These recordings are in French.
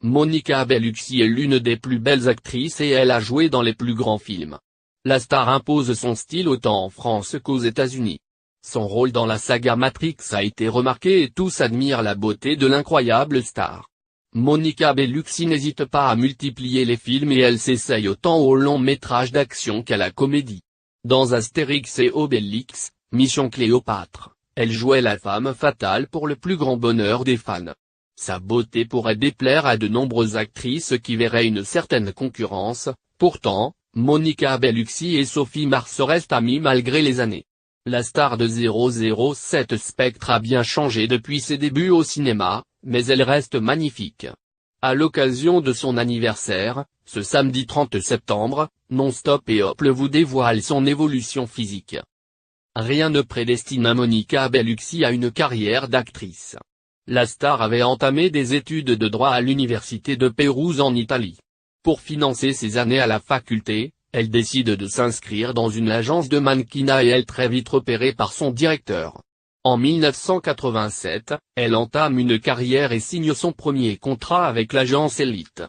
Monica Bellucci est l'une des plus belles actrices et elle a joué dans les plus grands films. La star impose son style autant en France qu'aux États-Unis. Son rôle dans la saga Matrix a été remarqué et tous admirent la beauté de l'incroyable star. Monica Bellucci n'hésite pas à multiplier les films et elle s'essaye autant au long métrage d'action qu'à la comédie. Dans Astérix et Obélix, Mission Cléopâtre, elle jouait la femme fatale pour le plus grand bonheur des fans. Sa beauté pourrait déplaire à de nombreuses actrices qui verraient une certaine concurrence, pourtant, Monica Bellucci et Sophie Marceau restent amies malgré les années. La star de 007 Spectre a bien changé depuis ses débuts au cinéma, mais elle reste magnifique. À l'occasion de son anniversaire, ce samedi 30 septembre, Non-Stop et Hop vous dévoile son évolution physique. Rien ne prédestine Monica Bellucci à une carrière d'actrice. La star avait entamé des études de droit à l'université de Pérouse en Italie. Pour financer ses années à la faculté, elle décide de s'inscrire dans une agence de mannequinat et elle est très vite repérée par son directeur. En 1987, elle entame une carrière et signe son premier contrat avec l'agence Elite.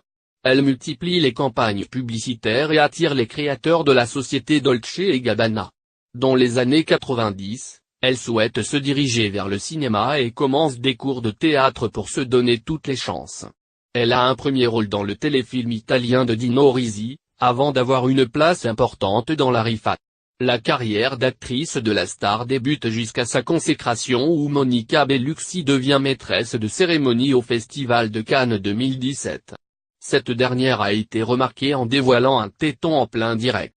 Elle multiplie les campagnes publicitaires et attire les créateurs de la société Dolce & Gabbana. Dans les années 90, elle souhaite se diriger vers le cinéma et commence des cours de théâtre pour se donner toutes les chances. Elle a un premier rôle dans le téléfilm italien de Dino Risi, avant d'avoir une place importante dans la Rifa. La carrière d'actrice de la star débute jusqu'à sa consécration où Monica Bellucci devient maîtresse de cérémonie au Festival de Cannes 2017. Cette dernière a été remarquée en dévoilant un téton en plein direct.